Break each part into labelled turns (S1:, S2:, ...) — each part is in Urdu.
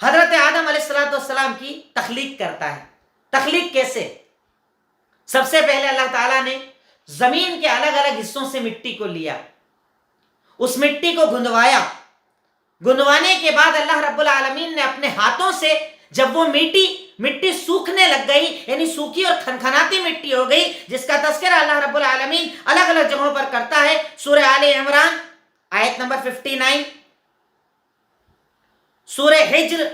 S1: حضرت آدم علیہ السلام کی تخلیق کرتا ہے. تخلیق کیسے؟ سب سے پہلے اللہ تعالیٰ نے زمین کے الگ الگ حصوں سے مٹی کو لیا، اس مٹی کو گندوایا. گندوانے کے بعد اللہ رب العالمین نے اپنے ہاتھوں سے جب وہ مٹی سوکھنے لگ گئی، یعنی سوکھی اور کھنکھناتی مٹی ہو گئی، جس کا تذکرہ اللہ رب العالمین الگ الگ جگہوں پر کرتا ہے. سورہ آل عمران آیت نمبر 59، سورہ حجر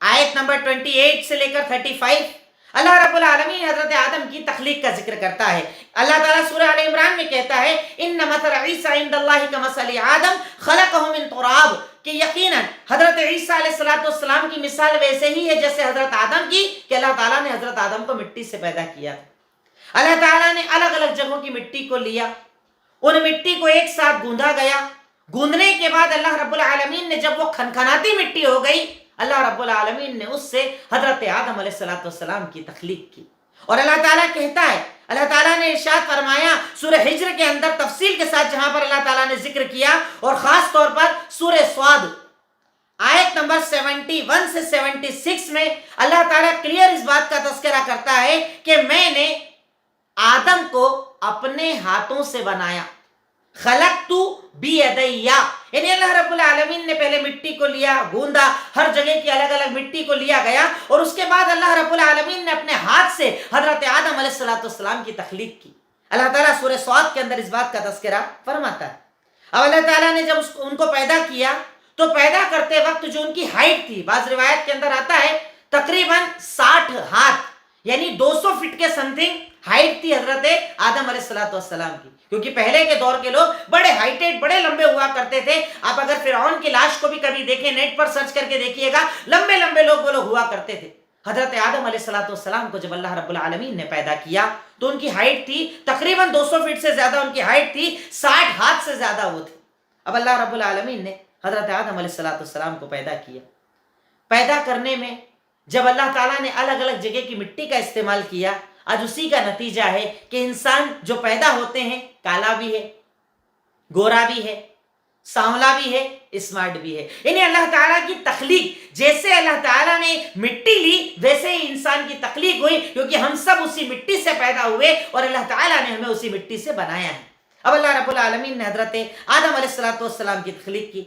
S1: آیت نمبر 28 سے لے کر 35، اللہ رب العالمین حضرت آدم کی تخلیق کا ذکر کرتا ہے. اللہ تعالیٰ سورہ آل عمران میں کہتا ہے ان مثل عیسیٰ عند اللہ کمثل آدم خلقہ من تراب، کہ یقیناً حضرت عیسیٰ علیہ السلام کی مثال ویسے ہی ہے جیسے حضرت آدم کی، کہ اللہ تعالیٰ نے حضرت آدم کو مٹی سے پیدا کیا. اللہ تعالیٰ نے الگ الگ جگہوں کی مٹی کو لیا، ان مٹی کو ایک ساتھ گوندھا گیا. گوندھنے کے بعد اللہ رب العالمین نے جب وہ کھنکھناتی مٹی ہو گئی، اللہ رب العالمین نے اس سے حضرت آدم علیہ السلام کی تخلیق کی. اور اللہ تعالیٰ کہتا ہے، اللہ تعالیٰ نے ارشاد فرمایا سورہ حجر کے اندر تفصیل کے ساتھ جہاں پر اللہ تعالیٰ نے ذکر کیا، اور خاص طور پر سورہ صاد آیت نمبر 71 سے 76 میں اللہ تعالیٰ کلیئر اس بات کا تذکرہ کرتا ہے کہ میں نے آدم کو اپنے ہاتھوں سے بنایا. خلقت بیدیا، یعنی اللہ رب العالمین نے پہلے مٹی کو لیا، گوندا، ہر جگہ کی الگ الگ مٹی کو لیا گیا، اور اس کے بعد اللہ رب العالمین نے اپنے ہاتھ سے حضرت آدم علیہ السلام کی تخلیق کی. اللہ تعالیٰ سورہ صاد کے اندر اس بات کا تذکرہ فرماتا ہے. اب اللہ تعالیٰ نے جب ان کو پیدا کیا تو پیدا کرتے وقت جو ان کی ہائٹ تھی، بعض روایت کے اندر آتا ہے تقریباً 60 ہاتھ یعنی 200 فٹ کے سمتھنگ ہائٹ تھی حضرت آدم علیہ السلام کی، کیونکہ پہلے کے دور کے لوگ بڑے ہائٹیڈ، بڑے لمبے ہوا کرتے تھے. آپ اگر فرعون کی لاش کو بھی کبھی دیکھیں، نیٹ پر سرچ کر کے دیکھیے گا، لمبے لمبے لوگ وہ لوگ ہوا کرتے تھے. حضرت آدم علیہ السلام کو جب اللہ رب العالمین نے پیدا کیا تو ان کی ہائٹ تھی تقریباً 200 فٹ سے زیادہ، ان کی ہائٹ تھی 60 ہاتھ سے زیادہ وہ تھی. اب اللہ رب العالمین نے حضرت آدم علیہ السلام کو پیدا کیا. پیدا کرنے میں جب اللہ تعالیٰ نے الگ الگ جگہ کی مٹی کا استعمال کیا، آج اسی کا نتیجہ ہے کہ انسان جو پیدا ہوتے ہیں کالا بھی ہے، گورا بھی ہے، سانولا بھی ہے، اسمارٹ بھی ہے. یعنی اللہ تعالیٰ کی تخلیق، جیسے اللہ تعالیٰ نے مٹی لی ویسے ہی انسان کی تخلیق ہوئی، کیونکہ ہم سب اسی مٹی سے پیدا ہوئے اور اللہ تعالیٰ نے ہمیں اسی مٹی سے بنایا ہے. اب اللہ رب العالمین نے حضرت آدم علیہ السلام کی تخلیق کی،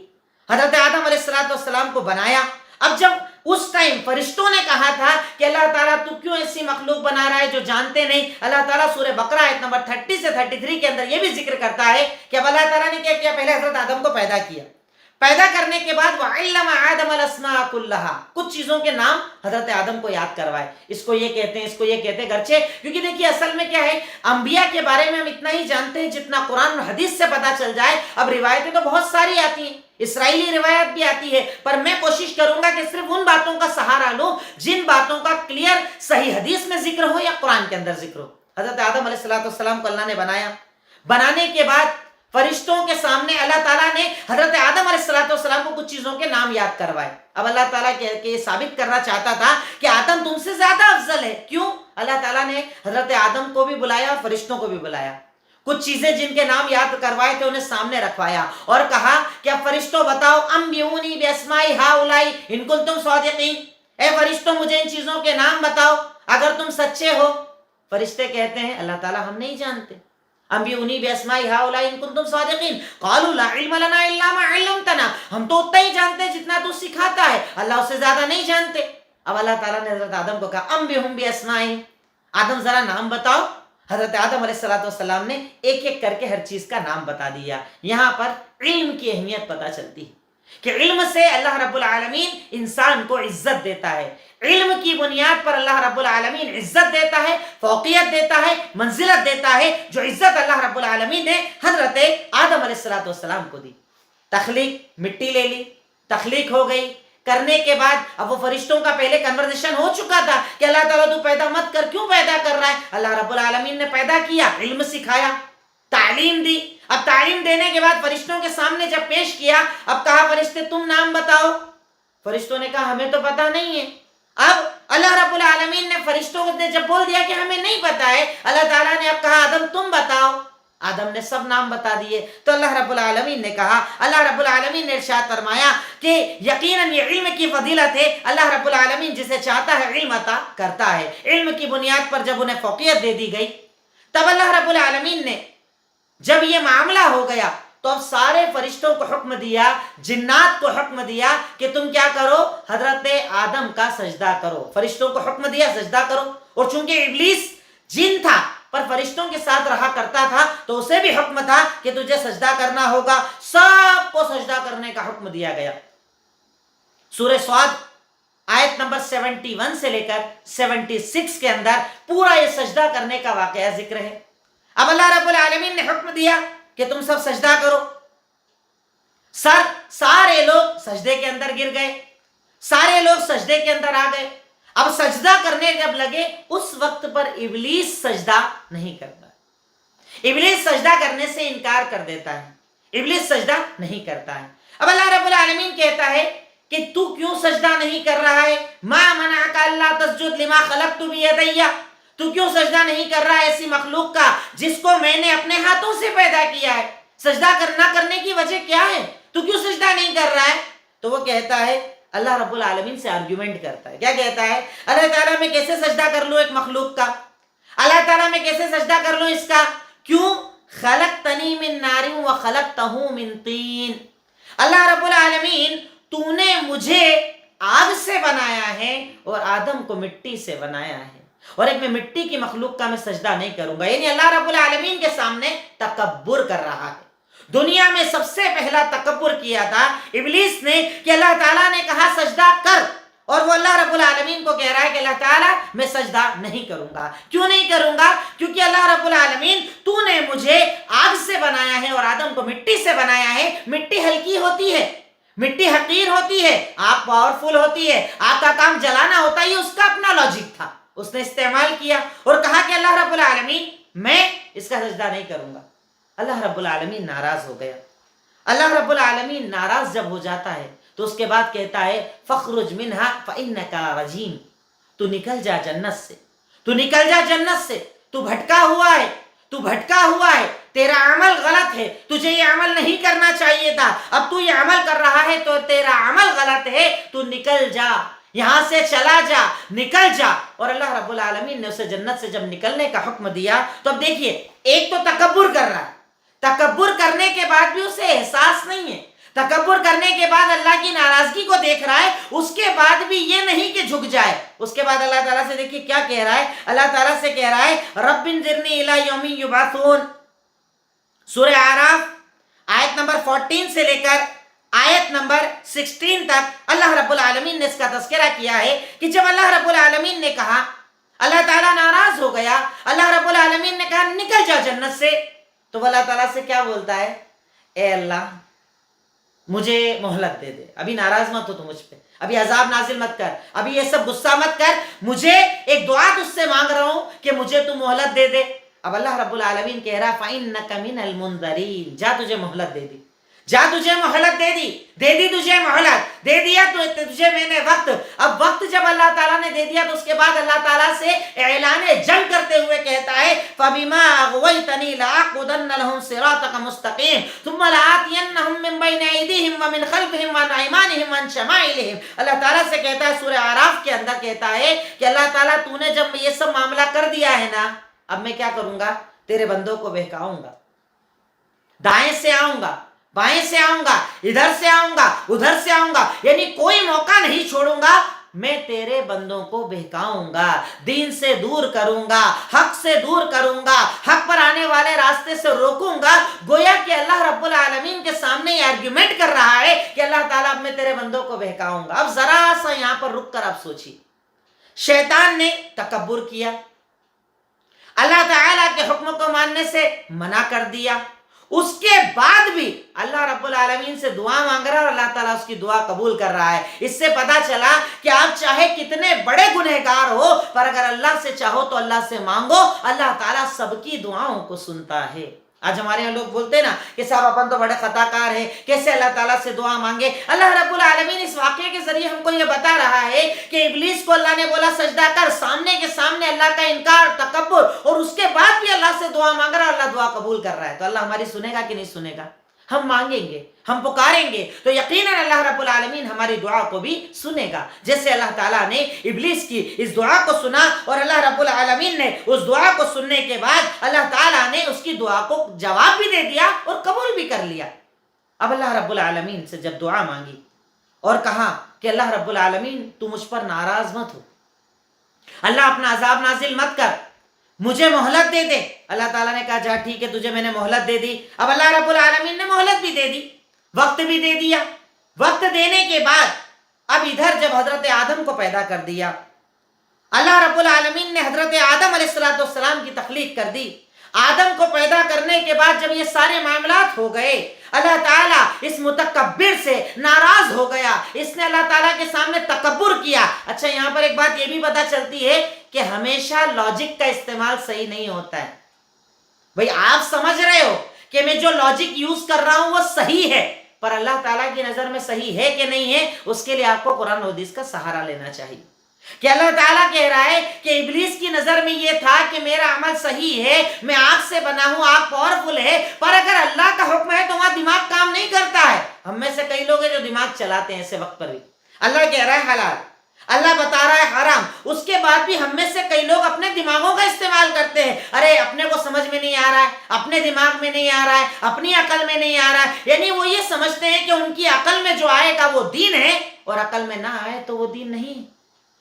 S1: حضرت آدم علیہ السلام کو بنایا. اب جب اس ٹائم فرشتوں نے کہا تھا کہ اللہ تعالیٰ تو کیوں ایسی مخلوق بنا رہا ہے جو جانتے نہیں، اللہ تعالیٰ سورہ بقرہ آیت نمبر 30 سے 33 کے اندر یہ بھی ذکر کرتا ہے کہ اب اللہ تعالیٰ نے کیا کیا، پہلے حضرت آدم کو پیدا کیا. پیدا کرنے کے بعد وَعَلَّمَ آدَمَ الْأَسْمَاءَ كُلَّهَا، کچھ چیزوں کے نام حضرت آدم کو یاد کروائے. اس کو یہ کہتے ہیں، اس کو یہ کہتے ہیں، گرچہ کیونکہ دیکھیے اصل میں کیا ہے، انبیاء کے بارے میں ہم اتنا ہی جانتے ہیں جتنا قرآن اور حدیث سے پتہ چل جائے. اب روایتیں تو بہت ساری آتی ہیں، اسرائیلی روایت بھی آتی ہے، پر میں کوشش کروں گا کہ صرف ان باتوں کا سہارا لوں جن باتوں کا کلیئر صحیح حدیث میں ذکر ہو یا قرآن کے اندر ذکر ہو. حضرت آدم علیہ السلام کو اللہ نے بنایا. بنانے کے بعد فرشتوں کے سامنے اللہ تعالیٰ نے حضرت آدم علیہ السلام کو کچھ چیزوں کے نام یاد کروائے. اب اللہ تعالیٰ یہ ثابت کرنا چاہتا تھا کہ آدم تم سے زیادہ افضل ہے. کیوں؟ اللہ تعالیٰ نے حضرت آدم کو بھی بلایا اور فرشتوں کو بھی بلایا. کچھ چیزیں جن کے نام یاد کروائے تھے انہیں سامنے رکھوایا اور کہا کہ اب فرشتوں بتاؤ، انبئونی باسماء ہؤلاء ان کنتم صادقین، اے فرشتوں مجھے ان چیزوں کے نام بتاؤ اگر تم سچے ہو. فرشتے کہتے ہیں اللہ تعالیٰ ہم نہیں جانتے. انبئونی باسماء ہؤلاء ان کنتم صادقین قالوا لا علم لنا الا ما علمتنا، ہم تو اتنا ہی جانتے ہیں جتنا تو سکھاتا ہے، اللہ اس سے زیادہ نہیں جانتے. اب اللہ تعالیٰ نے حضرت آدم کو کہا انبئہم باسمائہم، آدم ذرا نام بتاؤ. حضرت آدم علیہ السلام نے ایک ایک کر کے ہر چیز کا نام بتا دیا. یہاں پر علم کی اہمیت پتہ چلتی ہے کہ علم سے اللہ رب العالمین انسان کو عزت دیتا ہے. علم کی بنیاد پر اللہ رب العالمین عزت دیتا ہے، فوقیت دیتا ہے، منزلت دیتا ہے، جو عزت اللہ رب العالمین نے حضرت آدم علیہ السلام کو دی. تخلیق، مٹی لے لی، تخلیق ہو گئی. کرنے کے بعد اب وہ فرشتوں کا پہلے کنورزیشن ہو چکا تھا کہ اللہ تعالیٰ تو پیدا مت کر، کیوں پیدا کر رہا ہے؟ اللہ رب العالمین نے پیدا کیا، علم سکھایا، تعلیم دی. اب تعلیم دینے کے بعد فرشتوں کے سامنے جب پیش کیا، اب کہا فرشتے تم نام بتاؤ. فرشتوں نے کہا ہمیں تو پتہ نہیں ہے. اب اللہ رب العالمین نے فرشتوں نے جب بول دیا کہ ہمیں نہیں پتہ ہے، اللہ تعالیٰ نے اب کہا آدم تم بتاؤ. آدم نے سب نام بتا دیے. تو اللہ رب العالمین نے کہا, اللہ رب العالمین نے ارشاد فرمایا کہ یقیناً یہ علم کی فضیلت ہے. اللہ رب العالمین جسے چاہتا ہے علم عطا کرتا ہے. علم کی بنیاد پر جب انہیں فوقیت دے دی گئی, تب اللہ رب العالمین نے جب یہ معاملہ ہو گیا تو اب سارے فرشتوں کو حکم دیا, جنات کو حکم دیا کہ تم کیا کرو, حضرت آدم کا سجدہ کرو. فرشتوں کو حکم دیا سجدہ کرو. اور چونکہ ابلیس جن تھا پر فرشتوں کے ساتھ رہا کرتا تھا تو اسے بھی حکم تھا کہ تجھے سجدہ کرنا ہوگا. سب کو سجدہ کرنے کا حکم دیا گیا. سورہ صاد آیت نمبر 71 سے لے کر 76 کے اندر پورا یہ سجدہ کرنے کا واقعہ ذکر ہے. اب اللہ رب العالمین نے حکم دیا کہ تم سب سجدہ کرو. سارے لوگ سجدے کے اندر گر گئے, سارے لوگ سجدے کے اندر آ گئے. اب سجدہ کرنے جب لگے اس وقت پر ابلیس سجدہ نہیں کرتا. ابلیس سجدہ کرنے سے انکار کر دیتا ہے, ابلیس سجدہ نہیں کرتا ہے. اب اللہ رب العالمین کہتا ہے کہ تو کیوں سجدہ نہیں کر رہا ہے, ما منعک الا تسجد لما خلقت بیدی, تو کیوں سجدہ نہیں کر رہا ہے ایسی مخلوق کا جس کو میں نے اپنے ہاتھوں سے پیدا کیا ہے. سجدہ نہ کرنے کی وجہ کیا ہے, تو کیوں سجدہ نہیں کر رہا ہے؟ تو وہ کہتا ہے, اللہ رب العالمین سے آرگیومنٹ کرتا ہے. کیا کہتا ہے, اللہ تعالیٰ میں کیسے سجدہ کر لوں ایک مخلوق کا, اللہ تعالیٰ میں کیسے سجدہ کر لوں اس کا, کیوں, خلقتنی من نار وخلقتہ من طین. اللہ رب العالمین تو نے مجھے آگ سے بنایا ہے اور آدم کو مٹی سے بنایا ہے, اور ایک میں مٹی کی مخلوق کا میں سجدہ نہیں کروں گا. یعنی اللہ رب العالمین کے سامنے تکبر کر رہا ہے. دنیا میں سب سے پہلا تکبر کیا تھا ابلیس نے کہ اللہ تعالیٰ نے کہا سجدہ کر, اور وہ اللہ رب العالمین کو کہہ رہا ہے کہ اللہ تعالیٰ میں سجدہ نہیں کروں گا. کیوں نہیں کروں گا, کیونکہ اللہ رب العالمین تو نے مجھے آگ سے بنایا ہے اور آدم کو مٹی سے بنایا ہے. مٹی ہلکی ہوتی ہے, مٹی حقیر ہوتی ہے, آگ پاورفل ہوتی ہے, آگ کا کام جلانا ہوتا ہے. یہ اس کا اپنا لاجک تھا, اس نے استعمال کیا اور کہا کہ اللہ رب العالمین میں اس کا سجدہ نہیں کروں گا. اللہ رب العالمین ناراض ہو گیا. اللہ رب العالمین ناراض جب ہو جاتا ہے تو اس کے بعد کہتا ہے فخرج منہا فإنک رجیم, تو نکل جا جنت سے, تو نکل جا جنت سے, تو بھٹکا ہوا ہے, تو بھٹکا ہوا ہے, تیرا عمل غلط ہے, تجھے یہ عمل نہیں کرنا چاہیے تھا, اب تو یہ عمل کر رہا ہے تو تیرا عمل غلط ہے, تو نکل جا, یہاں سے چلا جا, نکل جا. اور اللہ رب العالمین نے اسے جنت سے جب نکلنے کا حکم دیا تو اب دیکھیے, ایک تو تکبر کر رہا ہے, تکبر کرنے کے بعد بھی اسے احساس نہیں ہے, تکبر کرنے کے بعد اللہ کی ناراضگی کو دیکھ رہا ہے, اس کے بعد بھی یہ نہیں کہ جھک جائے. اس کے بعد اللہ تعالیٰ سے دیکھیے کیا کہہ رہا ہے, اللہ تعالیٰ سے کہہ رہا ہے رب انظرنی الی یوم یبعثون. سورہ اعراف آیت نمبر 14 سے لے کر آیت نمبر 16 تک اللہ رب العالمین نے اس کا تذکرہ کیا ہے کہ جب اللہ رب العالمین نے کہا, اللہ تعالیٰ ناراض ہو گیا, اللہ رب العالمین نے کہا نکل جا جنت سے, تو وہ اللہ تعالیٰ سے کیا بولتا ہے, اے اللہ مجھے مہلت دے دے, ابھی ناراض مت ہو تو مجھ پہ, ابھی عذاب نازل مت کر, ابھی یہ سب غصہ مت کر, مجھے ایک دعا تجھ سے مانگ رہا ہوں کہ مجھے تو مہلت دے دے. اب اللہ رب العالمین کہہ رہا فَإِنَّكَ مِنَ الْمُنذَرِينَ, جا تجھے مہلت دے دی, جا تجھے مہلت دے دی تجھے مہلت دے دیا تو تجھے میں نے وقت. اب وقت جب اللہ تعالیٰ نے دے دیا تو اس کے بعد اللہ تعالیٰ سے اعلان جنگ کرتے ہوئے کہتا ہے فَبِمَا أَغْوَيْتَنِي لَأَقْعُدَنَّ لَهُمْ صِرَاطَكَ مُسْتَقِيمًا ثُمَّ لَآتِيَنَّهُمْ مِنْ بَيْنِ أَيْدِيهِمْ وَمِنْ خَلْفِهِمْ وَعَنْ أَيْمَانِهِمْ وَعَنْ شَمَائِلِهِمْ. اللہ تعالیٰ سے کہتا ہے سورہ اعراف کے اندر کہتا ہے کہ اللہ تعالیٰ تو نے جب یہ سب معاملہ کر دیا ہے نا, اب میں کیا کروں گا, تیرے بندوں کو بہکاؤں گا, دائیں سے آؤں گا, بائیں سے آؤں گا, ادھر سے آؤں گا, ادھر سے آؤں گا, یعنی کوئی موقع نہیں چھوڑوں گا, میں تیرے بندوں کو بہکاؤں گا, دین سے دور کروں گا, حق سے دور کروں گا, حق پر آنے والے راستے سے روکوں گا. گویا کہ اللہ رب العالمین کے سامنے یہ آرگیومنٹ کر رہا ہے کہ اللہ تعالیٰ اب میں تیرے بندوں کو بہکاؤں گا. اب ذرا سا یہاں پر رک کر آپ سوچیے, شیطان نے تکبر کیا, اللہ تعالیٰ کے حکم کو ماننے سے منع کر دیا, اس کے بعد بھی اللہ رب العالمین سے دعا مانگ رہا ہے اور اللہ تعالیٰ اس کی دعا قبول کر رہا ہے. اس سے پتا چلا کہ آپ چاہے کتنے بڑے گنہگار ہو, پر اگر اللہ سے چاہو تو اللہ سے مانگو, اللہ تعالیٰ سب کی دعاؤں کو سنتا ہے. آج ہمارے یہاں لوگ بولتے ہیں نا کہ صاحب اپن تو بڑے خطا کار ہیں، کیسے اللہ تعالیٰ سے دعا مانگے. اللہ رب العالمین اس واقعے کے ذریعے ہم کو یہ بتا رہا ہے کہ ابلیس کو اللہ نے بولا سجدہ کر، سامنے کے سامنے اللہ کا انکار، تکبر، اور اس کے بعد بھی اللہ سے دعا مانگ رہا ہے، اللہ دعا قبول کر رہا ہے. تو اللہ ہماری سنے گا کہ نہیں سنے گا؟ ہم مانگیں گے، ہم پکاریں گے تو یقیناً اللہ رب العالمین ہماری دعا کو بھی سنے گا. جیسے اللہ تعالیٰ نے ابلیس کی اس دعا کو سنا اور اللہ رب العالمین نے اس دعا کو سننے کے بعد اللہ تعالیٰ نے اس کی دعا کو جواب بھی دے دیا اور قبول بھی کر لیا. اب اللہ رب العالمین سے جب دعا مانگی اور کہا کہ اللہ رب العالمین تو مجھ پر ناراض مت ہو، اللہ اپنا عذاب نازل مت کر، مجھے مہلت دے دے. اللہ تعالیٰ نے کہا جا ٹھیک ہے، تجھے میں نے مہلت دے دی. اب اللہ رب العالمین نے مہلت بھی دے دی، وقت بھی دے دیا. وقت دینے کے بعد اب ادھر جب حضرت آدم کو پیدا کر دیا، اللہ رب العالمین نے حضرت آدم علیہ السلام کی تخلیق کر دی. آدم کو پیدا کرنے کے بعد جب یہ سارے معاملات ہو گئے، اللہ تعالیٰ اس متکبر سے ناراض ہو گیا، اس نے اللہ تعالیٰ کے سامنے تکبر کیا. اچھا یہاں پر ایک بات یہ بھی پتہ چلتی ہے کہ ہمیشہ لاجک کا استعمال صحیح نہیں ہوتا ہے. بھئی آپ سمجھ رہے ہو کہ میں جو لاجک یوز کر رہا ہوں وہ صحیح ہے، پر اللہ تعالیٰ کی نظر میں صحیح ہے کہ نہیں ہے، اس کے لیے آپ کو قرآن و حدیث کا سہارا لینا چاہیے. کہ اللہ تعالیٰ کہہ رہا ہے کہ ابلیس کی نظر میں یہ تھا کہ میرا عمل صحیح ہے، میں آگ سے بنا ہوں، آگ پاورفل ہے، پر اگر اللہ کا حکم ہے تو وہاں دماغ کام نہیں کرتا ہے. ہم میں سے کئی لوگ ہیں جو دماغ چلاتے ہیں ایسے وقت پر بھی. اللہ کہہ رہا ہے حلال، اللہ بتا رہا ہے حرام، اس کے بعد بھی ہم میں سے کئی لوگ اپنے دماغوں کا استعمال کرتے ہیں. ارے اپنے کو سمجھ میں نہیں آ رہا ہے، اپنے دماغ میں نہیں آ رہا ہے، اپنی عقل میں نہیں آ رہا ہے. یعنی وہ یہ سمجھتے ہیں کہ ان کی عقل میں جو آئے گا وہ دین ہے، اور عقل میں نہ آئے تو وہ دین نہیں.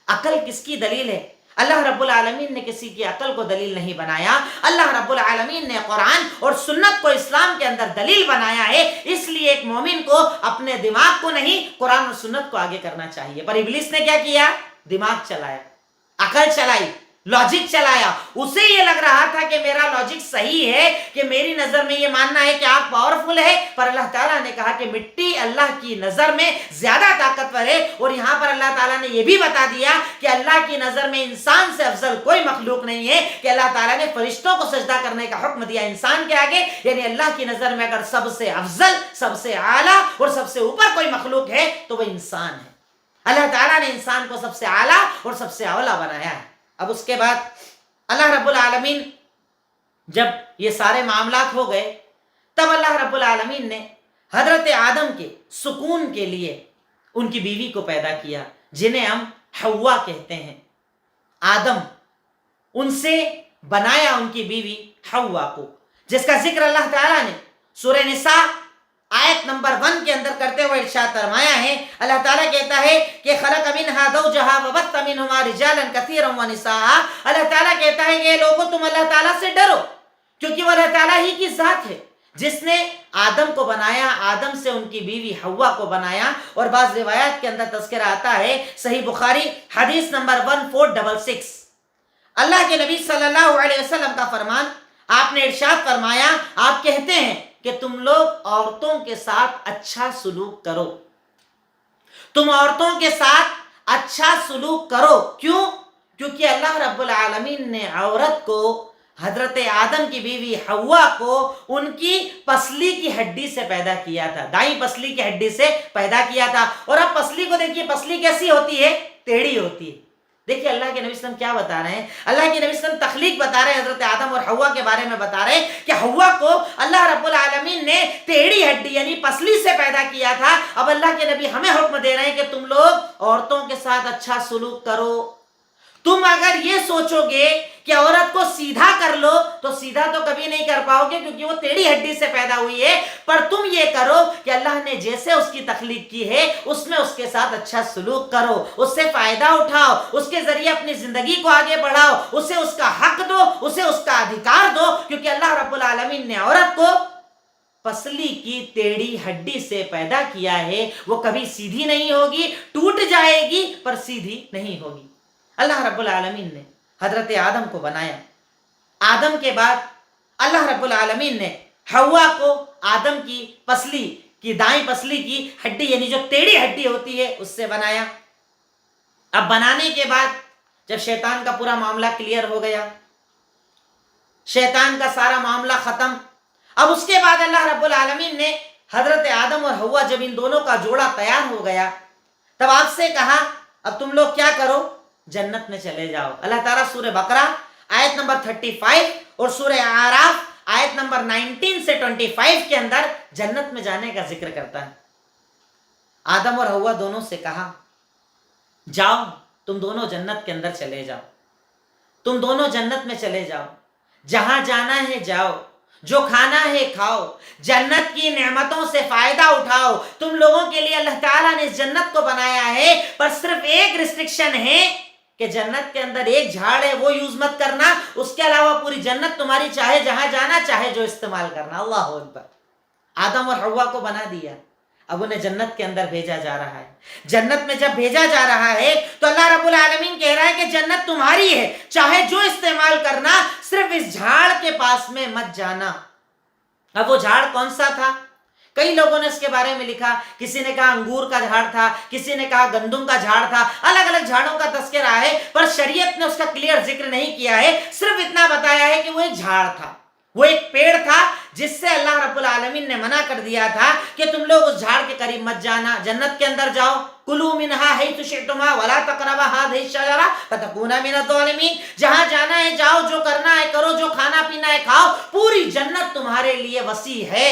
S1: عقل کس کی دلیل ہے؟ اللہ رب العالمین نے کسی کی عقل کو دلیل نہیں بنایا. اللہ رب العالمین نے قرآن اور سنت کو اسلام کے اندر دلیل بنایا ہے. اس لیے ایک مومن کو اپنے دماغ کو نہیں، قرآن اور سنت کو آگے کرنا چاہیے. پر ابلیس نے کیا کیا؟ دماغ چلایا، عقل چلائی، لاجک چلایا. اسے یہ لگ رہا تھا کہ میرا لاجک صحیح ہے، کہ میری نظر میں یہ ماننا ہے کہ آپ پاورفل ہے، پر اللہ تعالیٰ نے کہا کہ مٹی اللہ کی نظر میں زیادہ طاقتور ہے. اور یہاں پر اللہ تعالیٰ نے یہ بھی بتا دیا کہ اللہ کی نظر میں انسان سے افضل کوئی مخلوق نہیں ہے. کہ اللہ تعالیٰ نے فرشتوں کو سجدہ کرنے کا حکم دیا انسان کے آگے. یعنی اللہ کی نظر میں اگر سب سے افضل، سب سے اعلیٰ اور سب سے اوپر کوئی مخلوق ہے تو وہ انسان ہے. اللہ تعالیٰ نے انسان کو سب سے اعلیٰ اور سب سے اولا بنایا ہے. اب اس کے بعد اللہ رب العالمین جب یہ سارے معاملات ہو گئے، تب اللہ رب العالمین نے حضرت آدم کے سکون کے لیے ان کی بیوی کو پیدا کیا، جنہیں ہم حوا کہتے ہیں. آدم ان سے بنایا ان کی بیوی حوا کو، جس کا ذکر اللہ تعالیٰ نے سورہ نساء آیت نمبر 1 کے اندر کرتے ہوئے ارشاد فرمایا ہے. اللہ تعالیٰ کہتا ہے کہ خلق منہا زوجہا وبث منہما رجالا کثیرا ونساء. اللہ تعالیٰ کہتا ہے کہ لوگوں تم اللہ تعالیٰ سے ڈرو، کیونکہ وہ اللہ تعالیٰ ہی کی ذات ہے جس نے آدم کو بنایا، آدم سے ان کی بیوی حوا کو بنایا. اور بعض روایات کے اندر تذکرہ آتا ہے، صحیح بخاری حدیث نمبر 1466، اللہ کے نبی صلی اللہ علیہ وسلم کا فرمان، آپ نے ارشاد فرمایا، آپ کہتے ہیں کہ تم لوگ عورتوں کے ساتھ اچھا سلوک کرو، تم عورتوں کے ساتھ اچھا سلوک کرو. کیوں؟ کیونکہ اللہ رب العالمین نے عورت کو، حضرت آدم کی بیوی حوا کو ان کی پسلی کی ہڈی سے پیدا کیا تھا، دائیں پسلی کی ہڈی سے پیدا کیا تھا. اور اب پسلی کو دیکھیے، پسلی کیسی ہوتی ہے؟ ٹیڑھی ہوتی ہے. دیکھیے اللہ کے نبی صلی اللہ علیہ وسلم کیا بتا رہے ہیں، اللہ کے نبی صلی اللہ علیہ وسلم تخلیق بتا رہے ہیں، حضرت آدم اور حوا کے بارے میں بتا رہے ہیں کہ حوا کو اللہ رب العالمین نے ٹیڑھی ہڈی یعنی پسلی سے پیدا کیا تھا. اب اللہ کے نبی ہمیں حکم دے رہے ہیں کہ تم لوگ عورتوں کے ساتھ اچھا سلوک کرو. تم اگر یہ سوچو گے کہ عورت کو سیدھا کر لو تو سیدھا تو کبھی نہیں کر پاؤ گے، کیونکہ وہ ٹیڑھی ہڈی سے پیدا ہوئی ہے. پر تم یہ کرو کہ اللہ نے جیسے اس کی تخلیق کی ہے اس میں اس کے ساتھ اچھا سلوک کرو، اس سے فائدہ اٹھاؤ، اس کے ذریعے اپنی زندگی کو آگے بڑھاؤ، اسے اس کا حق دو، اسے اس کا ادھیکار دو. کیونکہ اللہ رب العالمین نے عورت کو پسلی کی ٹیڑھی ہڈی سے پیدا کیا ہے، وہ کبھی سیدھی نہیں ہوگی، ٹوٹ جائے گی پر سیدھی نہیں ہوگی. اللہ رب العالمین نے حضرت آدم کو بنایا. آدم کے بعد اللہ رب العالمین نے حوا کو آدم کی پسلی کی، دائیں پسلی کی ہڈی یعنی جو ٹیڑھی ہڈی ہوتی ہے اس سے بنایا. اب بنانے کے بعد جب شیطان کا پورا معاملہ کلیئر ہو گیا، شیطان کا سارا معاملہ ختم، اب اس کے بعد اللہ رب العالمین نے حضرت آدم اور حوا جب ان دونوں کا جوڑا تیار ہو گیا تب آپ سے کہا اب تم لوگ کیا کرو، جنت میں چلے جاؤ۔ اللہ تعالیٰ سورہ بقرہ آیت نمبر 35 اور سورہ اعراف آیت نمبر 19 سے 25 کے اندر جنت میں جانے کا ذکر کرتا ہے۔ آدم اور حوا دونوں سے کہا جاؤ تم دونوں جنت کے اندر چلے جاؤ، تم دونوں جنت میں چلے جاؤ، جہاں جانا ہے جاؤ، جو کھانا ہے کھاؤ، جنت کی نعمتوں سے فائدہ اٹھاؤ۔ تم لوگوں کے لیے اللہ تعالیٰ نے اس جنت کو بنایا ہے، پر صرف ایک ریسٹرکشن ہے کہ جنت کے اندر ایک جھاڑ ہے وہ یوز مت کرنا، اس کے علاوہ پوری جنت تمہاری، چاہے جہاں جانا چاہے جو استعمال کرنا۔ اللہ اکبر۔ آدم اور حوا کو بنا دیا، اب انہیں جنت کے اندر بھیجا جا رہا ہے۔ جنت میں جب بھیجا جا رہا ہے تو اللہ رب العالمین کہہ رہا ہے کہ جنت تمہاری ہے، چاہے جو استعمال کرنا، صرف اس جھاڑ کے پاس میں مت جانا۔ اب وہ جھاڑ کون سا تھا؟ کئی لوگوں نے اس کے بارے میں لکھا، کسی نے کہا انگور کا جھاڑ تھا، کسی نے کہا گندم کا جھاڑ تھا، الگ الگ جھاڑوں کا تذکرہ ہے، پر شریعت نے اس کا کلیئر ذکر نہیں کیا ہے، صرف اتنا بتایا ہے کہ وہ ایک جھاڑ تھا، وہ ایک پیڑ تھا جس سے اللہ رب العالمین نے منع کر دیا تھا کہ تم لوگ اس جھاڑ کے قریب مت جانا، جنت کے اندر جاؤ، کلوا منها حيث شئتما ولا تقربا هذه الشجرة فتكونا من الظالمين، جہاں جانا ہے جاؤ، جو کرنا ہے کرو، جو کھانا پینا ہے کھاؤ، پوری جنت تمہارے لیے وسیع ہے،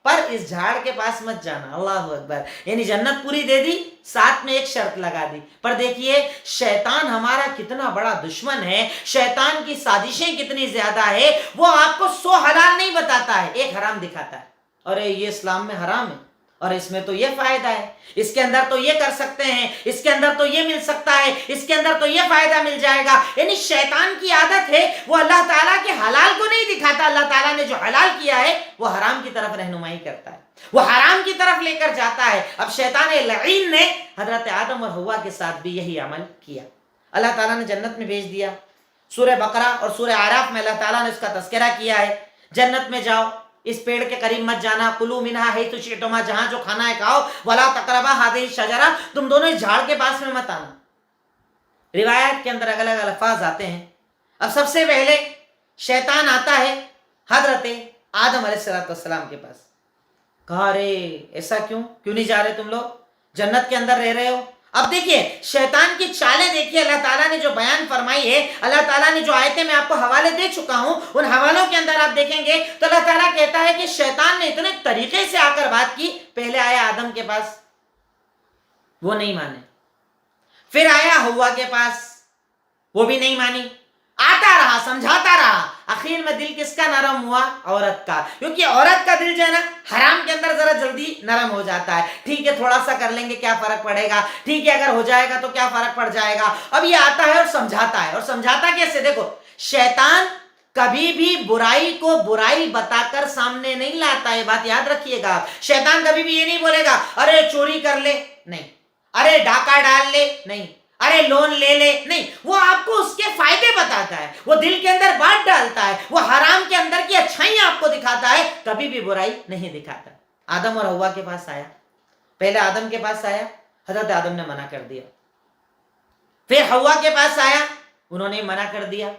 S1: پر اس جھاڑ کے پاس مت جانا۔ اللہ اکبر۔ یعنی جنت پوری دے دی، ساتھ میں ایک شرط لگا دی۔ پر دیکھیے شیطان ہمارا کتنا بڑا دشمن ہے، شیطان کی سازشیں کتنی زیادہ ہے، وہ آپ کو 100 حلال نہیں بتاتا ہے، ایک حرام دکھاتا ہے، اور یہ اسلام میں حرام ہے، اور اس میں تو یہ فائدہ ہے، اس کے اندر تو یہ کر سکتے ہیں، اس کے اندر تو یہ مل سکتا ہے، اس کے اندر تو یہ فائدہ مل جائے گا۔ یعنی شیطان کی عادت ہے وہ اللہ تعالیٰ کے حلال کو نہیں دکھاتا، اللہ تعالیٰ نے جو حلال کیا ہے وہ حرام کی طرف رہنمائی کرتا ہے، وہ حرام کی طرف لے کر جاتا ہے۔ اب شیطان لعین نے حضرت آدم اور حوا کے ساتھ بھی یہی عمل کیا۔ اللہ تعالیٰ نے جنت میں بھیج دیا۔ سورہ بقرہ اور سورہ اعراف میں اللہ تعالیٰ نے اس کا تذکرہ کیا ہے، جنت میں جاؤ، اس پیڑ کے قریب مت جانا، کلوا منها حيث شئتما، جہاں جو کھانا ہے کھاؤ، ولا تقربا هذه الشجرة، تم دونوں اس جھاڑ کے پاس میں مت آنا۔ روایت کے اندر الگ الگ الفاظ آتے ہیں۔ اب سب سے پہلے شیطان آتا ہے حضرت آدم علیہ السلام کے پاس، کہا ارے ایسا کیوں نہیں جا رہے تم لوگ، جنت کے اندر رہ رہے ہو۔ اب دیکھیے شیطان کی چالیں دیکھیے، اللہ تعالیٰ نے جو بیان فرمائی ہے، اللہ تعالیٰ نے جو آیتیں میں آپ کو حوالے دے چکا ہوں، ان حوالوں کے اندر آپ دیکھیں گے تو اللہ تعالیٰ کہتا ہے کہ شیطان نے اتنے طریقے سے آ کر بات کی۔ پہلے آیا آدم کے پاس، وہ نہیں مانے، پھر آیا حوا کے پاس، وہ بھی نہیں مانی، آتا رہا، سمجھاتا رہا، آخر میں دل کس کا نرم ہوا؟ عورت کا، کیونکہ عورت کا دل جو ہے نا حرام کے اندر ذرا جلدی نرم ہو جاتا ہے، ٹھیک ہے تھوڑا سا کر لیں گے کیا فرق پڑے گا، ٹھیک ہے اگر ہو جائے گا تو کیا فرق پڑ جائے گا۔ اب یہ آتا ہے اور سمجھاتا ہے، اور سمجھاتا کیسے؟ دیکھو شیطان کبھی بھی برائی کو برائی بتا کر سامنے نہیں لاتا ہے، بات یاد رکھیے گا۔ شیطان کبھی بھی یہ نہیں بولے گا ارے چوری کر لے، نہیں، ارے ڈاکہ ڈال لے، نہیں، ارے لون لے لے، نہیں، وہ آپ کو اس کے فائدے بتاتا ہے، وہ دل کے اندر بات ڈالتا ہے، وہ حرام کے اندر کی اچھائیاں آپ کو دکھاتا ہے، کبھی بھی برائی نہیں دکھاتا۔ آدم اور حوا کے پاس آیا، پہلے آدم کے پاس آیا، حضرت آدم نے منع کر دیا، پھر حوا کے پاس آیا، انہوں نے منع کر دیا،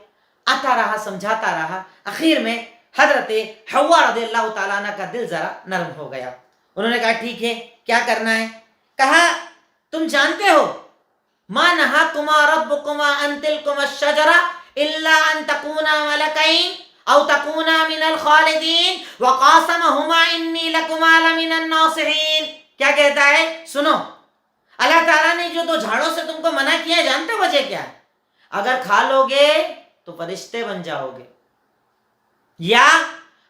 S1: آتا رہا، سمجھاتا رہا، آخر میں حضرت حوا رضی اللہ تعالیٰ عنہ کا دل ذرا نرم ہو گیا۔ انہوں نے کہا ٹھیک ہے کیا کرنا ہے؟ کہا تم جانتے ہو ما نہاکما ربکما ان تلکما الشجرہ الا ان تکونا ملکین او تکونا من الخالدین وقاسمہما انی لکما لمن الناصحین۔ کیا کہتا ہے؟ سنو، اللہ تعالیٰ نے جو 2 جھاڑوں سے تم کو منع کیا ہے، جانتے وجہ کیا ہے؟ اگر کھا لو گے تو فرشتے بن جاؤ گے، یا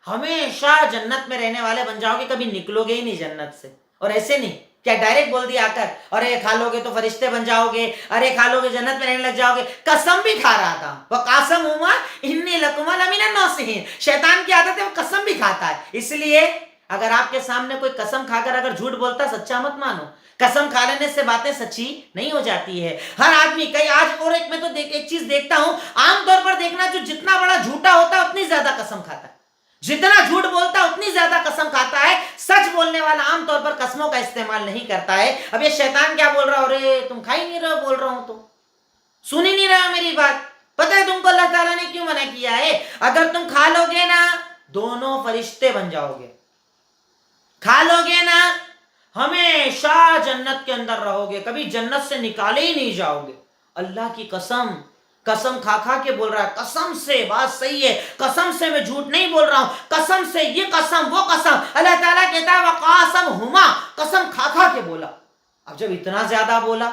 S1: ہمیشہ جنت میں رہنے والے بن جاؤ گے، کبھی نکلو گے ہی نہیں جنت سے۔ اور ایسے نہیں کیا ڈائریکٹ بول دیا آ کر ارے کھا لو گے تو فرشتے بن جاؤ گے، ارے کھا لو گے جنت میں رہنے لگ جاؤ گے، قسم بھی کھا رہا تھا، وقاسمہما انی لکما لمن الناصحین۔ شیطان کی عادت ہے وہ قسم بھی کھاتا ہے، اس لیے اگر آپ کے سامنے کوئی قسم کھا کر اگر جھوٹ بولتا سچا مت مانو، قسم کھا لینے سے باتیں سچی نہیں ہو جاتی ہے۔ ہر آدمی کئی آج اور ایک میں تو ایک چیز دیکھتا ہوں، عام طور پر دیکھنا جو جتنا بڑا جھوٹا ہوتا ہے اتنی زیادہ قسم کھاتا ہے، جتنا جھوٹ بولتا ہے اتنی زیادہ قسم کھاتا ہے۔ سچ بولنے والا عام طور پر قسموں کا استعمال نہیں کرتا ہے۔ اب یہ شیطان کیا بول رہا ہو، رے تم کھا ہی نہیں رہے ہو، بول رہا ہوں تو سن ہی نہیں رہا میری بات، پتہ ہے تم کو اللہ تعالیٰ نے کیوں منع کیا ہے؟ اگر تم کھا لو گے نا دونوں فرشتے بن جاؤ گے، کھا لو گے نا ہمیشہ جنت کے اندر رہو گے، کبھی جنت سے نکالے ہی نہیں جاؤ گے۔ اللہ کی قسم، قسم کھا کھا کے بول رہا ہے، قسم سے بات صحیح ہے، قسم سے میں جھوٹ نہیں بول رہا ہوں، قسم سے یہ قسم وہ قسم، اللہ تعالیٰ کہتا ہے وَقَاسَمْهُمَا، قسم کھا کھا کے بولا۔ اب جب اتنا زیادہ بولا،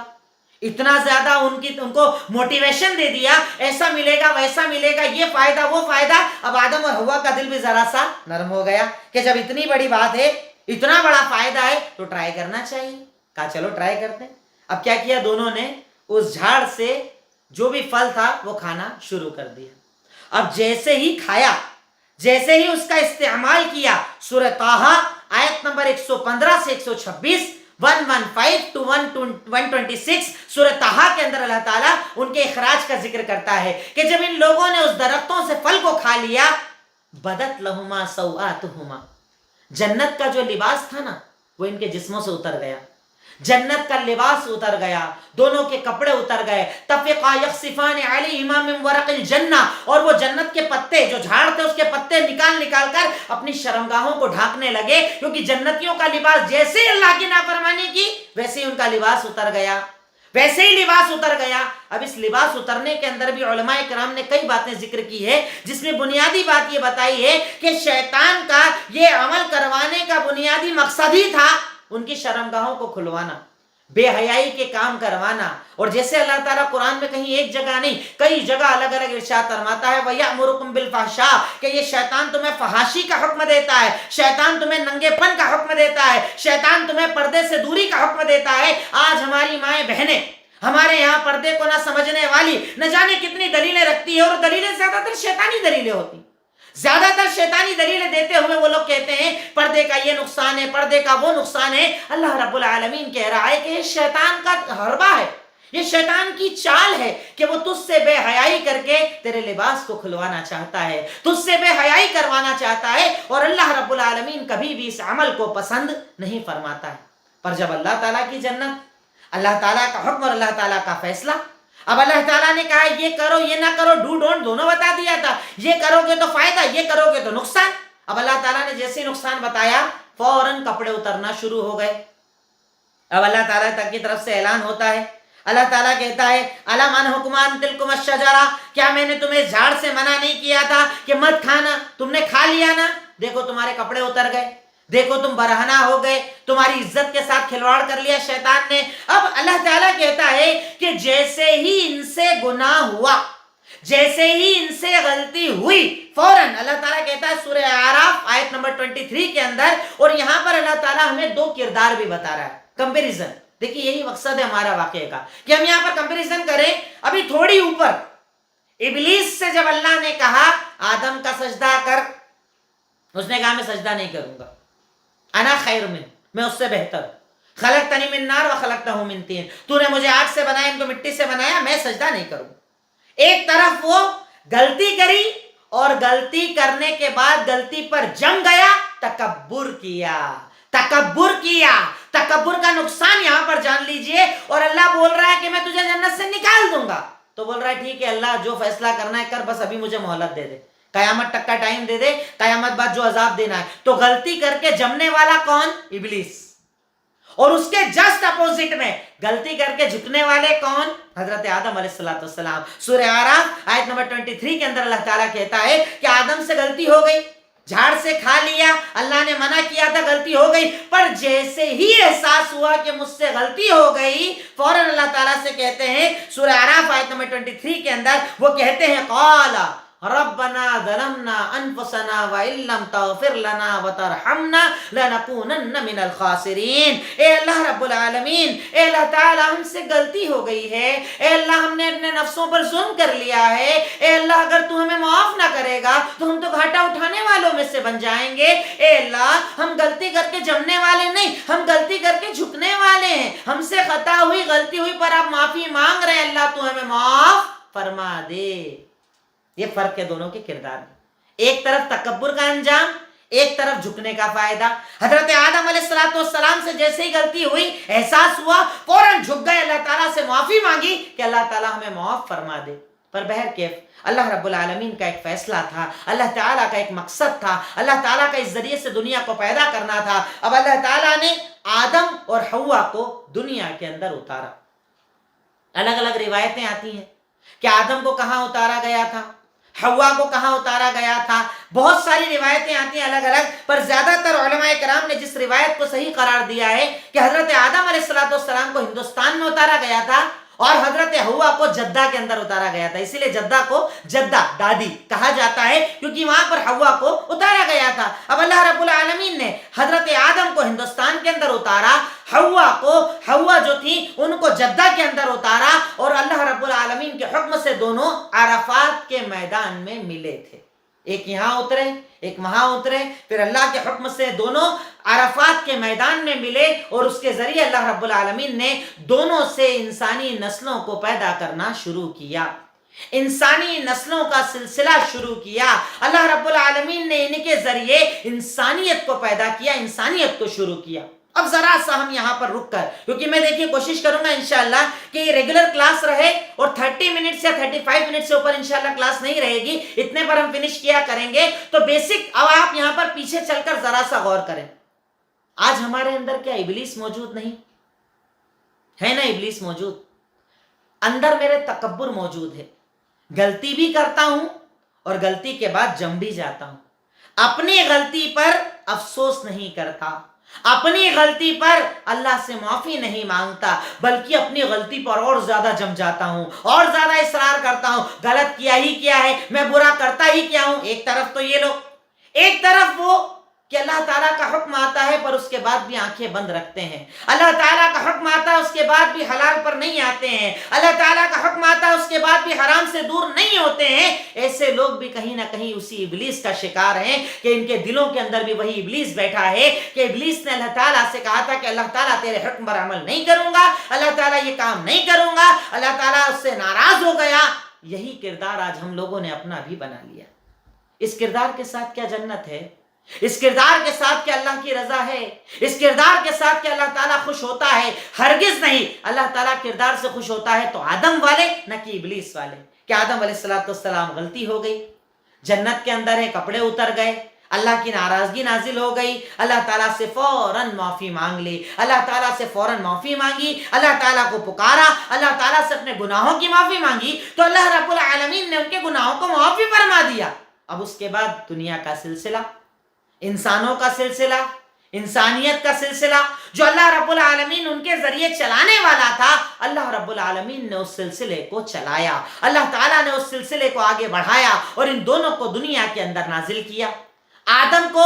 S1: اتنا زیادہ ان کو موٹیویشن دے دیا، ایسا ملے گا ویسا ملے گا، یہ فائدہ وہ فائدہ، اب آدم اور حوا کا دل بھی ذرا سا نرم ہو گیا کہ جب اتنی بڑی بات ہے، اتنا بڑا فائدہ ہے تو ٹرائی کرنا چاہیے۔ کہا چلو ٹرائی کرتے ہیں۔ اب کیا کیا دونوں نے، اس جھاڑ سے جو بھی پھل تھا وہ کھانا شروع کر دیا۔ اب جیسے ہی کھایا، جیسے ہی اس کا استعمال کیا، سورہ طٰہٰ آیت نمبر 115 سے 126، 115 to 126 سورہ طٰہٰ کے اندر اللہ تعالیٰ ان کے اخراج کا ذکر کرتا ہے کہ جب ان لوگوں نے اس درختوں سے پھل کو کھا لیا، بدت لہما سوآتہما، جنت کا جو لباس تھا نا وہ ان کے جسموں سے اتر گیا، جنت کا لباس اتر گیا، دونوں کے کپڑے اتر گئے۔ طفقا یخصفان علیہما من ورق الجنہ، اور وہ جنت کے پتے، جو جھاڑ تھے اس کے پتے نکال کر اپنی شرمگاہوں کو ڈھانکنے لگے، کیونکہ جنتیوں کا لباس جیسے ہی اللہ کی نافرمانی کی ویسے ہی ان کا لباس اتر گیا، ویسے ہی لباس اتر گیا۔ اب اس لباس اترنے کے اندر بھی علماء کرام نے کئی باتیں ذکر کی ہے، جس میں بنیادی بات یہ بتائی ہے کہ شیطان کا یہ عمل کروانے کا بنیادی مقصد ہی تھا ان کی شرمگاہوں کو کھلوانا، بے حیائی کے کام کروانا۔ اور جیسے اللہ تعالیٰ قرآن میں کہیں ایک جگہ نہیں، کئی جگہ الگ الگ ارشاد فرماتا ہے وَيَأْمُرُكُمْ بِالْفَحْشَاءِ، کہ یہ شیطان تمہیں فحاشی کا حکم دیتا ہے، شیطان تمہیں ننگے پن کا حکم دیتا ہے، شیطان تمہیں پردے سے دوری کا حکم دیتا ہے۔ آج ہماری مائیں بہنیں ہمارے یہاں پردے کو نہ سمجھنے والی نہ جانے کتنی دلیلیں رکھتی ہے، اور دلیلیں زیادہ تر شیطانی دلیلیں ہوتی، زیادہ تر شیطانی دلیلیں دیتے ہوئے وہ لوگ کہتے ہیں پردے کا یہ نقصان ہے، پردے کا وہ نقصان ہے۔ اللہ رب العالمین کہہ رہا ہے کہ یہ شیطان کا حربہ ہے، یہ شیطان کی چال ہے کہ وہ تجھ سے بے حیائی کر کے تیرے لباس کو کھلوانا چاہتا ہے، تجھ سے بے حیائی کروانا چاہتا ہے، اور اللہ رب العالمین کبھی بھی اس عمل کو پسند نہیں فرماتا ہے۔ پر جب اللہ تعالیٰ کی جنت، اللہ تعالیٰ کا حکم اور اللہ تعالیٰ کا فیصلہ، اب اللہ تعالیٰ نے کہا یہ کرو یہ نہ کرو، ڈو ڈونٹ دونوں بتا دیا تھا، یہ کرو گے تو فائدہ، یہ کرو گے تو نقصان۔ اب اللہ تعالیٰ نے جیسے نقصان بتایا فوراً کپڑے اترنا شروع ہو گئے۔ اب اللہ تعالیٰ تک کی طرف سے اعلان ہوتا ہے، اللہ تعالیٰ کہتا ہے الم انھکم عن تلکم الشجرہ، کیا میں نے تمہیں جھاڑ سے منع نہیں کیا تھا کہ مت کھانا، تم نے کھا لیا نا، دیکھو تمہارے کپڑے اتر گئے، دیکھو تم برہنہ ہو گئے، تمہاری عزت کے ساتھ کھلواڑ کر لیا شیطان نے۔ اب اللہ تعالیٰ کہتا ہے کہ جیسے ہی ان سے گناہ ہوا، جیسے ہی ان سے غلطی ہوئی، فوراً اللہ تعالیٰ کہتا ہے سورہ اعراف آیت نمبر 23 کے اندر، اور یہاں پر اللہ تعالیٰ ہمیں دو کردار بھی بتا رہا ہے، کمپیریزن۔ دیکھیے یہی مقصد ہے ہمارا واقعے کا کہ ہم یہاں پر کمپیریزن کریں۔ ابھی تھوڑی اوپر ابلیس سے جب اللہ نے کہا آدم کا سجدہ کر، اس نے کہا میں سجدہ نہیں کروں گا، انا خیر من، میں اس سے بہتر ہوں، خلقتنی من نار وخلقتہ من طین، تو نے مجھے آگ سے بنایا، ان کو مٹی سے بنایا، میں سجدہ نہیں کروں۔ ایک طرف وہ غلطی کری، اور غلطی کرنے کے بعد غلطی پر جم گیا، تکبر کیا، تکبر کیا، تکبر کا نقصان یہاں پر جان لیجئے۔ اور اللہ بول رہا ہے کہ میں تجھے جنت سے نکال دوں گا، تو بول رہا ہے ٹھیک ہے اللہ جو فیصلہ کرنا ہے کر، بس ابھی مجھے مہلت دے دے، قیامت تک کا ٹائم دے دے، قیامت بعد جو عذاب دینا ہے۔ تو غلطی کر کے جمنے والا کون؟ ابلیس۔ اور اس کے جسٹ اپوزٹ میں غلطی کر کے جھکنے والے کون؟ حضرت آدم علیہ السلام۔ سورہ اعراف آیت نمبر 23 کے اندر اللہ تعالیٰ کہتا ہے کہ آدم سے غلطی ہو گئی، جھاڑ سے کھا لیا، اللہ نے منع کیا تھا، غلطی ہو گئی، پر جیسے ہی احساس ہوا کہ مجھ سے غلطی ہو گئی، فوراً اللہ تعالیٰ سے کہتے ہیں سورہ اعراف آیت نمبر 23 کے اندر وہ کہتے ہیں قال ربنا ظلمنا انفسنا وان لم تغفر لنا وترحمنا لنکونن من الخاسرین۔ اے اللہ رب العالمین، اے اللہ تعالیٰ ہم سے غلطی ہو گئی ہے، اے اللہ ہم نے اپنے نفسوں پر ظلم کر لیا ہے، اے اللہ اگر تو ہمیں معاف نہ کرے گا تو ہم تو گھاٹا اٹھانے والوں میں سے بن جائیں گے۔ اے اللہ ہم غلطی کر کے جمنے والے نہیں، ہم غلطی کر کے جھکنے والے ہیں، ہم سے خطا ہوئی، غلطی ہوئی، پر آپ معافی مانگ رہے ہیں، اللہ تو ہمیں معاف فرما دے۔ یہ فرق ہے دونوں کے کردار میں، ایک طرف تکبر کا انجام، ایک طرف جھکنے کا فائدہ۔ حضرت آدم علیہ السلام سے جیسے ہی غلطی ہوئی، احساس ہوا، فوراً جھک گئے، اللہ تعالیٰ سے معافی مانگی کہ اللہ تعالیٰ ہمیں معاف فرما دے۔ پر بہرکیف اللہ رب العالمین کا ایک فیصلہ تھا، اللہ تعالیٰ کا ایک مقصد تھا، اللہ تعالیٰ کا اس ذریعے سے دنیا کو پیدا کرنا تھا۔ اب اللہ تعالیٰ نے آدم اور حوا کو دنیا کے اندر اتارا۔ الگ الگ روایتیں آتی ہیں کہ آدم کو کہاں اتارا گیا تھا، حوا کو کہاں اتارا گیا تھا، بہت ساری روایتیں آتی ہیں الگ الگ، پر زیادہ تر علماء کرام نے جس روایت کو صحیح قرار دیا ہے کہ حضرت آدم علیہ السلام کو ہندوستان میں اتارا گیا تھا اور حضرت حوا کو جدہ کے اندر اتارا گیا تھا، اسی لیے جدہ کو جدہ دادی کہا جاتا ہے کیونکہ وہاں پر حوا کو اتارا گیا تھا۔ اب اللہ رب العالمین نے حضرت آدم کو ہندوستان کے اندر اتارا، حوا جو تھی ان کو جدہ کے اندر اتارا، اور اللہ رب العالمین کے حکم سے دونوں عرفات کے میدان میں ملے تھے، ایک یہاں اترے ایک وہاں اترے، پھر اللہ کے حکم سے دونوں عرفات کے میدان میں ملے، اور اس کے ذریعے اللہ رب العالمین نے دونوں سے انسانی نسلوں کو پیدا کرنا شروع کیا، انسانی نسلوں کا سلسلہ شروع کیا۔ اللہ رب العالمین نے ان کے ذریعے انسانیت کو پیدا کیا، انسانیت کو شروع کیا۔ اب ذرا سا ہم یہاں پر رک کر، کیونکہ میں دیکھیے کوشش کروں گا انشاءاللہ کہ یہ ریگولر کلاس رہے اور 30 منٹ یا 35 منٹ سے اوپر انشاءاللہ کلاس نہیں رہے گی، اتنے پر ہم فنش کیا کریں گے۔ تو بیسک اب آپ یہاں پر پیچھے چل کر ذرا سا غور کریں، آج ہمارے اندر کیا ابلیس موجود نہیں ہے؟ نا ابلیس موجود، اندر میرے تکبر موجود ہے، غلطی بھی کرتا ہوں اور غلطی کے بعد جم بھی جاتا ہوں، اپنی غلطی پر افسوس نہیں کرتا، اپنی غلطی پر اللہ سے معافی نہیں مانگتا، بلکہ اپنی غلطی پر اور زیادہ جم جاتا ہوں، اور زیادہ اصرار کرتا ہوں، غلط کیا ہی کیا ہے، میں برا کرتا ہی کیا ہوں۔ ایک طرف تو یہ لوگ، ایک طرف وہ کہ اللہ تعالیٰ کا حکم آتا ہے پر اس کے بعد بھی آنکھیں بند رکھتے ہیں، اللہ تعالیٰ کا حکم آتا ہے اس کے بعد بھی حلال پر نہیں آتے ہیں، اللہ تعالیٰ کا حکم آتا ہے اس کے بعد بھی حرام سے دور نہیں ہوتے ہیں۔ ایسے لوگ بھی کہیں نہ کہیں اسی ابلیس کا شکار ہیں کہ ان کے دلوں کے اندر بھی وہی ابلیس بیٹھا ہے کہ ابلیس نے اللہ تعالیٰ سے کہا تھا کہ اللہ تعالیٰ تیرے حکم پر عمل نہیں کروں گا، اللہ تعالیٰ یہ کام نہیں کروں گا، اللہ تعالیٰ اس سے ناراض ہو گیا۔ یہی کردار آج ہم لوگوں نے اپنا بھی بنا لیا۔ اس کردار کے ساتھ کیا جنت ہے؟ اس کردار کے ساتھ کیا اللہ کی رضا ہے؟ اس کردار کے ساتھ کیا اللہ تعالیٰ خوش ہوتا ہے؟ ہرگز نہیں۔ اللہ تعالیٰ کردار سے خوش ہوتا ہے تو آدم والے، نہ کہ ابلیس والے۔ کہ آدم علیہ السلام غلطی ہو گئی، جنت کے اندر ہے، کپڑے اتر گئے، اللہ کی ناراضگی نازل ہو گئی، اللہ تعالیٰ سے فوراً معافی مانگ لی، اللہ تعالیٰ سے فوراً معافی مانگی، اللہ تعالیٰ کو پکارا، اللہ تعالیٰ سے اپنے گناہوں کی معافی مانگی، تو اللہ رب العالمین نے ان کے گناہوں کو معافی فرما دیا۔ اب اس کے بعد دنیا کا سلسلہ، انسانوں کا سلسلہ، انسانیت کا سلسلہ جو اللہ رب العالمین ان کے ذریعے چلانے والا تھا، اللہ رب العالمین نے اس سلسلے کو چلایا، اللہ تعالیٰ نے اس سلسلے کو آگے بڑھایا اور ان دونوں کو دنیا کے اندر نازل کیا۔ آدم کو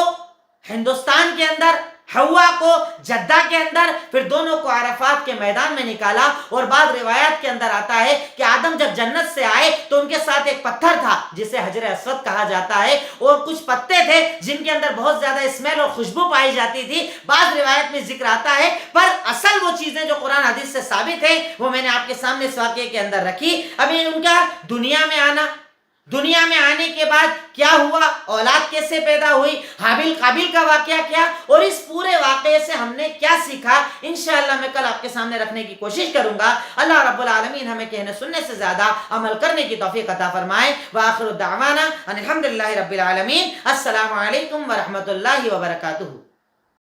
S1: ہندوستان کے اندر، حوا کو جدہ کے اندر، پھر دونوں کو عرفات کے میدان میں نکالا۔ اور بعض روایات کے اندر آتا ہے کہ آدم جب جنت سے آئے تو ان کے ساتھ ایک پتھر تھا جسے حجر اسود کہا جاتا ہے، اور کچھ پتے تھے جن کے اندر بہت زیادہ اسمیل اور خوشبو پائی جاتی تھی، بعض روایت میں ذکر آتا ہے، پر اصل وہ چیزیں جو قرآن حدیث سے ثابت ہیں وہ میں نے آپ کے سامنے اس واقعے کے اندر رکھی۔ ابھی ان کا دنیا میں آنا، دنیا میں آنے کے بعد کیا ہوا، اولاد کیسے پیدا ہوئی، حابیل قابیل کا واقعہ کیا، اور اس پورے واقعے سے ہم نے کیا سیکھا، انشاءاللہ میں کل آپ کے سامنے رکھنے کی کوشش کروں گا۔ اللہ رب العالمین ہمیں کہنے سننے سے زیادہ عمل کرنے کی توفیق عطا فرمائے۔ وآخر دعوانا ان الحمدللہ رب العالمین۔ السلام علیکم ورحمۃ اللہ وبرکاتہ۔